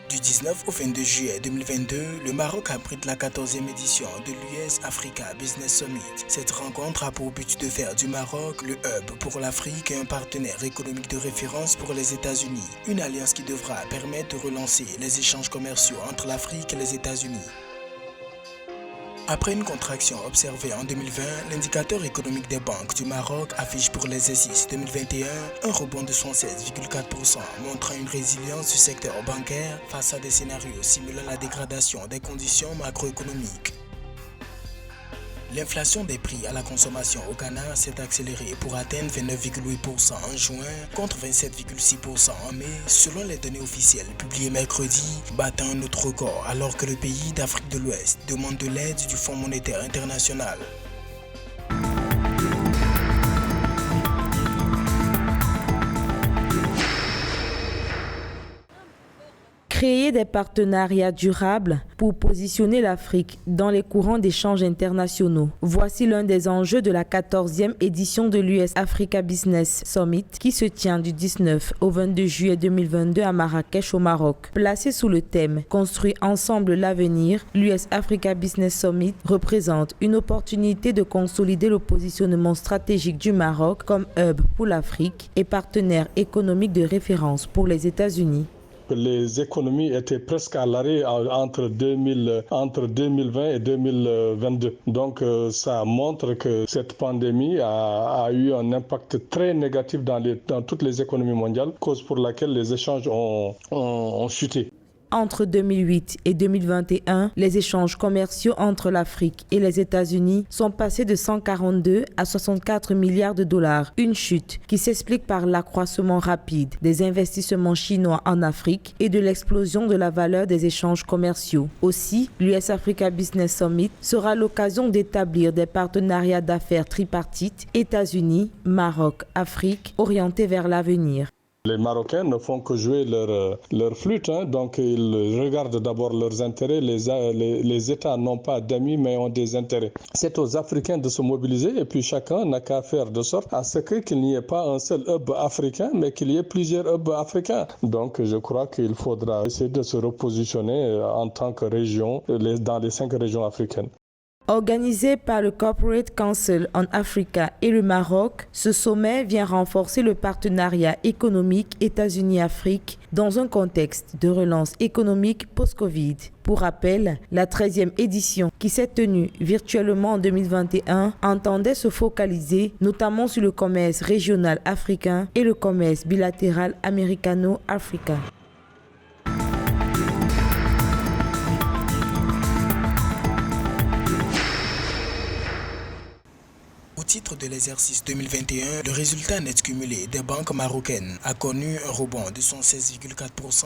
Du 19 au 22 juillet 2022, le Maroc abrite la 14e édition de l'US Africa Business Summit. Cette rencontre a pour but de faire du Maroc le hub pour l'Afrique et un partenaire économique de référence pour les États-Unis. Une alliance qui devra permettre de relancer les échanges commerciaux entre l'Afrique et les États-Unis. Après une contraction observée en 2020, l'indicateur économique des banques du Maroc affiche pour l'exercice 2021 un rebond de 76,4%, montrant une résilience du secteur bancaire face à des scénarios simulant la dégradation des conditions macroéconomiques. L'inflation des prix à la consommation au Ghana s'est accélérée pour atteindre 29,8% en juin contre 27,6% en mai, selon les données officielles publiées mercredi, battant un autre record alors que le pays d'Afrique de l'Ouest demande de l'aide du Fonds monétaire international. Créer des partenariats durables pour positionner l'Afrique dans les courants d'échanges internationaux. Voici l'un des enjeux de la 14e édition de l'US Africa Business Summit qui se tient du 19 au 22 juillet 2022 à Marrakech au Maroc. Placé sous le thème « Construire ensemble l'avenir », l'US Africa Business Summit représente une opportunité de consolider le positionnement stratégique du Maroc comme hub pour l'Afrique et partenaire économique de référence pour les États-Unis. Les économies étaient presque à l'arrêt entre 2020 et 2022. Donc ça montre que cette pandémie a eu un impact très négatif dans toutes les économies mondiales, cause pour laquelle les échanges ont chuté. Entre 2008 et 2021, les échanges commerciaux entre l'Afrique et les États-Unis sont passés de 142 à 64 milliards de dollars, une chute qui s'explique par l'accroissement rapide des investissements chinois en Afrique et de l'explosion de la valeur des échanges commerciaux. Aussi, l'US Africa Business Summit sera l'occasion d'établir des partenariats d'affaires tripartites États-Unis, Maroc, Afrique, orientés vers l'avenir. Les Marocains ne font que jouer leur flûte, donc ils regardent d'abord leurs intérêts. Les États n'ont pas d'amis mais ont des intérêts. C'est aux Africains de se mobiliser et puis chacun n'a qu'à faire de sorte à ce qu'il n'y ait pas un seul hub africain mais qu'il y ait plusieurs hubs africains. Donc je crois qu'il faudra essayer de se repositionner en tant que région dans les 5 régions africaines. Organisé par le Corporate Council on Africa et le Maroc, ce sommet vient renforcer le partenariat économique États-Unis-Afrique dans un contexte de relance économique post-Covid. Pour rappel, la 13e édition, qui s'est tenue virtuellement en 2021, entendait se focaliser notamment sur le commerce régional africain et le commerce bilatéral américano-africain. Au titre de l'exercice 2021, le résultat net cumulé des banques marocaines a connu un rebond de 116,4%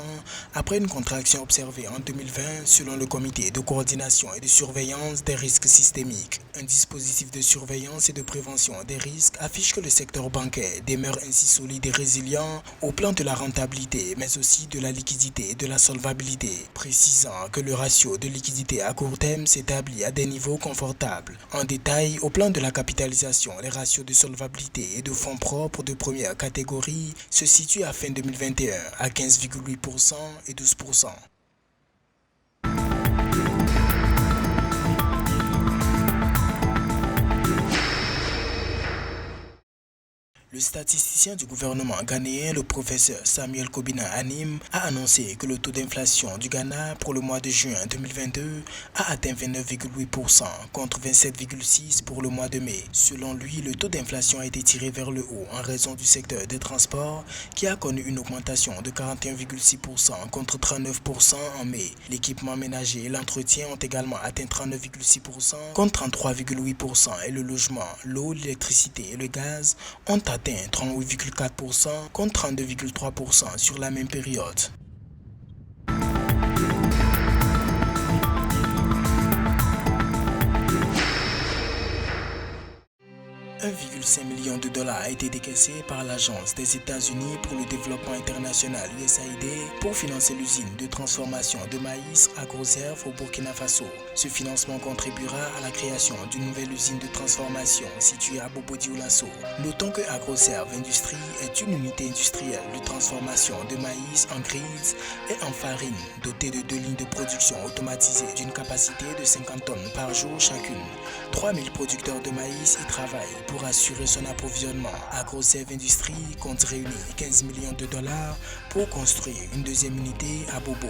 après une contraction observée en 2020 selon le comité de coordination et de surveillance des risques systémiques. Un dispositif de surveillance et de prévention des risques affiche que le secteur bancaire demeure ainsi solide et résilient au plan de la rentabilité mais aussi de la liquidité et de la solvabilité, précisant que le ratio de liquidité à court terme s'établit à des niveaux confortables. En détail, au plan de la capitalisation, les ratios de solvabilité et de fonds propres de première catégorie se situent à fin 2021 à 15,8% et 12%. Le statisticien du gouvernement ghanéen, le professeur Samuel Kobina Anim, a annoncé que le taux d'inflation du Ghana pour le mois de juin 2022 a atteint 29,8% contre 27,6% pour le mois de mai. Selon lui, le taux d'inflation a été tiré vers le haut en raison du secteur des transports qui a connu une augmentation de 41,6% contre 39% en mai. L'équipement ménager et l'entretien ont également atteint 39,6% contre 33,8% et le logement, l'eau, l'électricité et le gaz ont atteint 38,4% contre 32,3% sur la même période. 1,5 million de dollars a été décaissé par l'Agence des États-Unis pour le développement international USAID pour financer l'usine de transformation de maïs Agroserve au Burkina Faso. Ce financement contribuera à la création d'une nouvelle usine de transformation située à Bobo-Dioulasso. Notons que Agroserve Industrie est une unité industrielle de transformation de maïs en grise et en farine, dotée de 2 lignes de production automatisées d'une capacité de 50 tonnes par jour chacune. 3000 producteurs de maïs y travaillent pour assurer son approvisionnement. Agroserve Industrie compte réunir 15 millions de dollars pour construire une deuxième unité à Bobo.